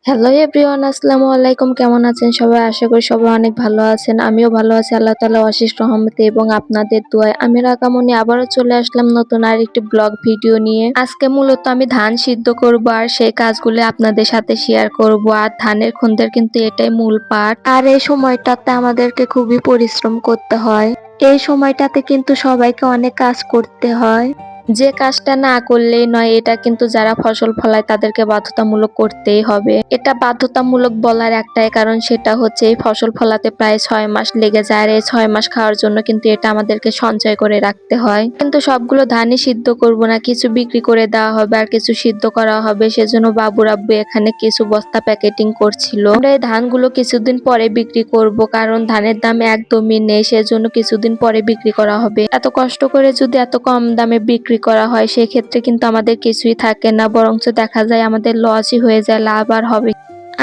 Hello everyone, আসসালামু আলাইকুম। কেমন আছেন সবাই? আশা করি সবাই অনেক ভালো আছেন। আমিও ভালো আছি আল্লাহ তাআলার অশেষ রহমতে এবং আপনাদের দোয়ায়। আমি রাকামনি আবারও চলে আসলাম নতুন আরেকটি ব্লগ ভিডিও নিয়ে। আজকে মূলত আমি ধান সিদ্ধ করব আর সেই কাজগুলো আপনাদের সাথে শেয়ার করব। আর ধানের খুন্দের কিন্তু এটাই মূল পার্ট। আর এই সময়টাতে আমাদেরকে খুবই পরিশ্রম করতে হয়। এই সময়টাতে কিন্তু সবাইকে অনেক কাজ করতে হয়। যে কাজটা না করলেই নয়, এটা কিন্তু যারা ফসল ফলায় তাদেরকে বাধ্যতামূলক করতেই হবে। এটা বাধ্যতামূলক বলার একটাই কারণ, সেটা হচ্ছে এই ফসল ফলাতে প্রায় ৬ মাস লেগে যায়। আর এই ৬ মাস খাওয়ার জন্য কিন্তু এটা আমাদেরকে সঞ্চয় করে রাখতে হয়। কিন্তু সবগুলো ধানই সিদ্ধ করব না, কিছু বিক্রি করে দেওয়া হবে আর কিছু সিদ্ধ করা হবে। সেজন্য বাবুর আব্বু এখানে কিছু বস্তা প্যাকেটিং করছিল। আমরা এই ধানগুলো কিছুদিন পরে বিক্রি করব, কারণ ধানের দাম একদমই নেই, সেজন্য কিছুদিন পরে বিক্রি করা হবে। এত কষ্ট করে যদি এত কম দামে বিক্রি করা হয় সেক্ষেত্রে কিন্তু আমাদের কিছুই থাকে না, বরঞ্চ দেখা যায় আমাদের লসই হয়ে যায়, লাভ আর হবে।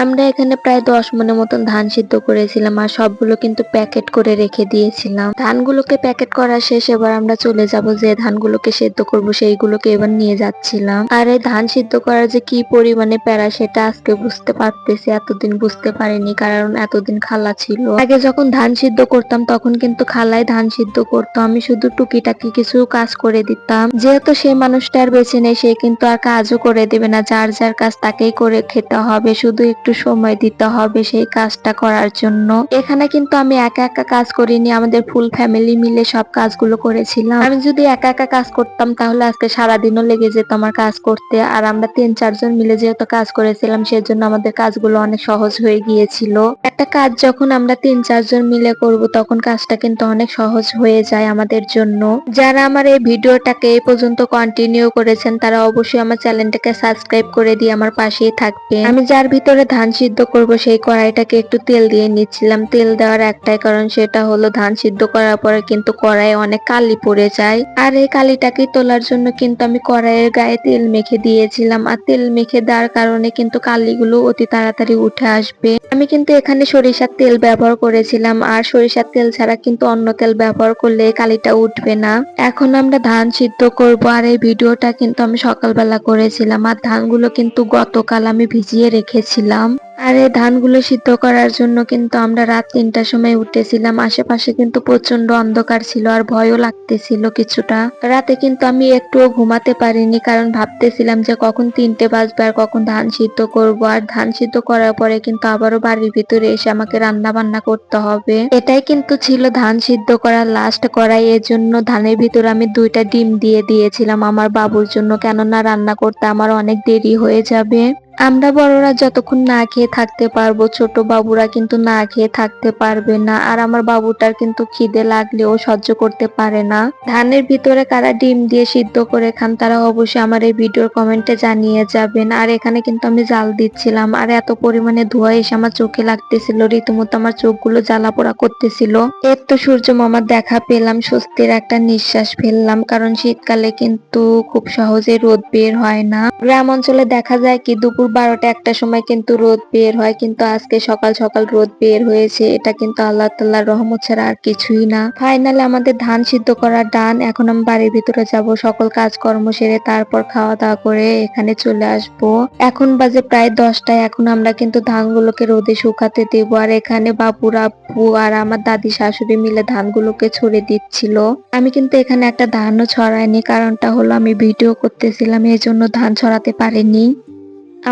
আমরা এখানে প্রায় 10 মনের মতন ধান সিদ্ধ করেছিলাম আর সবগুলো কিন্তু প্যাকেট করে রেখে দিয়েছিলাম। ধানগুলোকে প্যাকেট করা শেষ, এবার আমরা চলে যাব যে ধানগুলোকে সিদ্ধ করব সেইগুলোকে এবার নিয়ে যাচ্ছিলাম। আর এই ধান সিদ্ধ করার যে কি পরিমাণে প্যারা সেটা আজকে বুঝতে পারতেছি, এতদিন বুঝতে পারিনি কারণ এতদিন খালা ছিল। আগে যখন ধান সিদ্ধ করতাম তখন কিন্তু খালাই ধান সিদ্ধ করতো, আমি শুধু টুকিটাকি কিছু কাজ করে দিতাম। যেহেতু সেই মানুষটা আর বেঁচে নেই, সে কিন্তু আর কাজও করে দেবে না, যার যার কাজ তাকেই করে খেতে হবে, শুধু একটু সময় দিতে হবে সেই কাজটা করার জন্য। এখানে কিন্তু আমি একা একা কাজ করিনি, আমাদের ফুল ফ্যামিলি মিলে সব কাজগুলো করেছিলাম। আমি যদি একা একা কাজ করতাম তাহলে আজকে সারাদিনও লেগে যেত আমার কাজ করতে। আর আমরা 3-4 জন মিলে যেহেতু কাজ করেছিলাম সেজন্য আমাদের কাজগুলো অনেক সহজ হয়ে গিয়েছিল। একটা কাজ যখন আমরা 3-4 জন মিলে করব তখন কাজটা কিন্তু অনেক সহজ হয়ে যায় আমাদের জন্য। যারা আমার এই ভিডিওটাকে এই পর্যন্ত কন্টিনিউ করেছেন তারা অবশ্যই আমার চ্যানেলটাকে সাবস্ক্রাইব করে দিয়ে আমার পাশেই থাকবেন। আমি যার ভিতরে ধান সিদ্ধ করব সেই কড়াইটাকে একটু তেল দিয়ে নিচ্ছিলাম। তেল দেওয়ার একটাই কারণ, সেটা হলো ধান সিদ্ধ করার পরে কিন্তু কড়াইয়ে অনেক কালি পড়ে যায়। আর এই কালিটাকে তোলার জন্য কিন্তু আমি কড়াইয়ের গায়ে তেল মেখে দিয়েছিলাম। আর তেল মেখে দেওয়ার কারণে কিন্তু কালিগুলো অতি তাড়াতাড়ি উঠে আসবে। আমি কিন্তু এখানে সরিষার তেল ব্যবহার করেছিলাম, আর সরিষার তেল ছাড়া কিন্তু অন্য তেল ব্যবহার করলে কালিটা উঠবে না। এখন আমরা ধান সিদ্ধ করব আর এই ভিডিওটা কিন্তু আমি সকালবেলা করেছিলাম। আর ধানগুলো কিন্তু গতকাল আমি ভিজিয়ে রেখেছিলাম। আর এই ধানগুলো সিদ্ধ করার জন্য কিন্তু আমরা রাত 3টার সময় উঠেছিলাম। আশেপাশে কিন্তু প্রচন্ড অন্ধকার ছিল আর ভয়ও লাগতেছিল কিছুটা। রাতে কিন্তু আমি একটুও ঘুমাতে পারিনি, কারণ ভাবতেছিলাম যে কখন 3টে বাজবে আর কখন ধান সিদ্ধ করব। আর ধান সিদ্ধ করার পরে কিন্তু আবারও বাড়ির ভিতরে এসে আমাকে রান্না বান্না করতে হবে। এটাই কিন্তু ছিল ধান সিদ্ধ করার লাস্ট কড়াই। এর জন্য ধানের ভিতরে আমি 2টা ডিম দিয়ে দিয়েছিলাম আমার বাবুর জন্য, কেননা রান্না করতে আমার অনেক দেরি হয়ে যাবে। আমরা বড়রা যতক্ষণ না খেয়ে থাকতে পারবো, ছোট বাবুরা কিন্তু না খেয়ে থাকতে পারবে না। আর আমার বাবুটার কিন্তু খিদে লাগলেও সহ্য করতে পারে না। ধানের ভিতরে কারা ডিম দিয়ে সিদ্ধ করে খান তারা অবশ্যই আমার এই ভিডিওর কমেন্টে জানিয়ে যাবেন। আর এখানে কিন্তু আমি জাল দিচ্ছিলাম আর এত পরিমাণে ধোঁয়া এসে আমার চোখে লাগতেছিল, রীতিমতো আমার চোখগুলো জ্বালা পোড়া করতেছিল। এর তো সূর্য মামার দেখা পেলাম, স্বস্তির একটা নিঃশ্বাস ফেললাম, কারণ শীতকালে কিন্তু খুব সহজে রোদ বের হয় না। গ্রাম অঞ্চলে দেখা যায় কি দুপুর 12টা-1টার সময় কিন্তু রোদ বের হয়, কিন্তু আজকে সকাল সকাল রোদ বের হয়েছে। এটা কিন্তু আল্লাহ তাআলার রহমত ছাড়া আর কিছুই না। ফাইনালি আমাদের ধান সিদ্ধ করা ডান। এখন আমি বাড়ির ভিতরে যাব, সকল কাজকর্ম সেরে তারপর খাওয়া দাওয়া করে এখানে চলে আসব। এখন বাজে প্রায় 10টায়। এখন আমরা কিন্তু ধানগুলোকে রোদে শুকাতে দেব। আর এখানে বাবুর আব্বু আর আমার দাদি শাশুড়ি মিলে ধানগুলোকে ছড়িয়ে দিচ্ছিল। আমি কিন্তু এখানে একটা ধানও ছড়াইনি, কারণটা হলো আমি ভিডিও করতেছিলাম, এই জন্য ধান ছড়াতে পারিনি।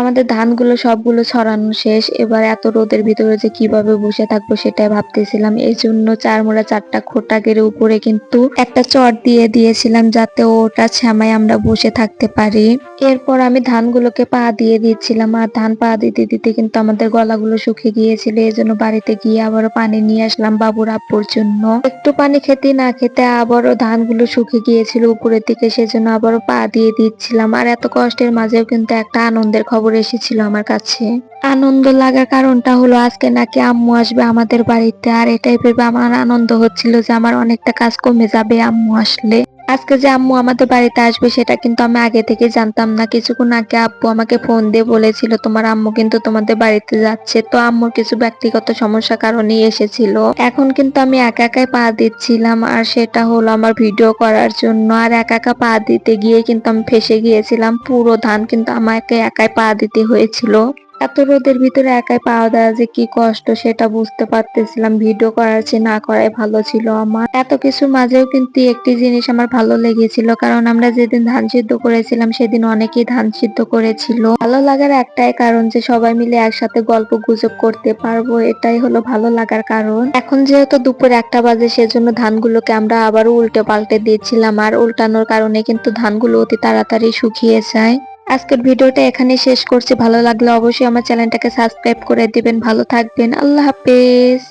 আমাদের ধানগুলো সবগুলো ছড়ানো শেষ। এবার এত রোদের ভিতরে যে কিভাবে বসে থাকবো সেটাই ভাবতেছিলাম। এই জন্য 4 খোঁটা গেড়ে উপরে কিন্তু একটা চট দিয়ে দিয়েছিলাম, যাতে ওটা ছামায় আমরা বসে থাকতে পারি। এরপর আমি ধানগুলোকে পা দিয়ে দিচ্ছিলাম। আর ধান পা দিতে দিতে কিন্তু আমাদের গলাগুলো শুকিয়ে গিয়েছিল, এই জন্য বাড়িতে গিয়ে আবারও পানি নিয়ে আসলাম বাবুর আব্বুর জন্য। একটু পানি খেতে না খেতে আবারও ধানগুলো শুকিয়ে গিয়েছিল উপরের দিকে, সেজন্য আবারও পা দিয়ে দিচ্ছিলাম। আর এত কষ্টের মাঝেও কিন্তু একটা আনন্দের খবর এসেছিল আমার কাছে। আনন্দ লাগার কারণটা হলো আজকে নাকি আম্মু আসবে আমাদের বাড়িতে। আর এটাই ভেবে আমার আনন্দ হচ্ছিল যে আমার অনেকটা কাজ কমে যাবে আম্মু আসলে। আজকে যে আম্মু আমাদের বাড়িতে আসবে সেটা কিন্তু আমি আগে থেকে জানতাম না। কিছুক্ষণ আগে আব্বু আমাকে ফোন দিয়ে বলেছিল তোমার আম্মু কিন্তু তোমাদের বাড়িতে যাচ্ছে। তো আম্মুর কিছু ব্যক্তিগত সমস্যার কারণেই এসেছিল। এখন কিন্তু আমি একা একাই পা দিচ্ছিলাম, আর সেটা হলো আমার ভিডিও করার জন্য। আর একা একা পা দিতে গিয়ে কিন্তু আমি ফেঁসে গিয়েছিলাম, পুরো ধান কিন্তু আমাকে একাই পা দিতে হয়েছিল। এত রোদের ভিতরে একাই পাওয়া দেওয়া যে কি কষ্ট সেটা বুঝতে পারতেছিলাম। ভিডিও করার চেয়ে না করাই ভালো ছিল আমার। এত কিছুর মাঝেও কিন্তু একটি জিনিস আমার ভালো লেগেছিল, কারণ আমরা যেদিন ধান সিদ্ধ করেছিলাম সেদিন অনেকেই ধান সিদ্ধ করেছিল। ভালো লাগার একটাই কারণ যে সবাই মিলে একসাথে গল্প গুজব করতে পারবো, এটাই হলো ভালো লাগার কারণ। এখন যেহেতু দুপুর 1টা বাজে সেজন্য ধানগুলোকে আমরা আবারও উল্টে পাল্টে দিয়েছিলাম, আর উল্টানোর কারণে কিন্তু ধানগুলো অতি তাড়াতাড়ি শুকিয়ে যায়। আজকের ভিডিওটা এখানেই শেষ করছি। ভালো লাগলে অবশ্যই আমার চ্যানেলটাকে সাবস্ক্রাইব করে দিবেন। ভালো থাকবেন। আল্লাহ হাফেজ।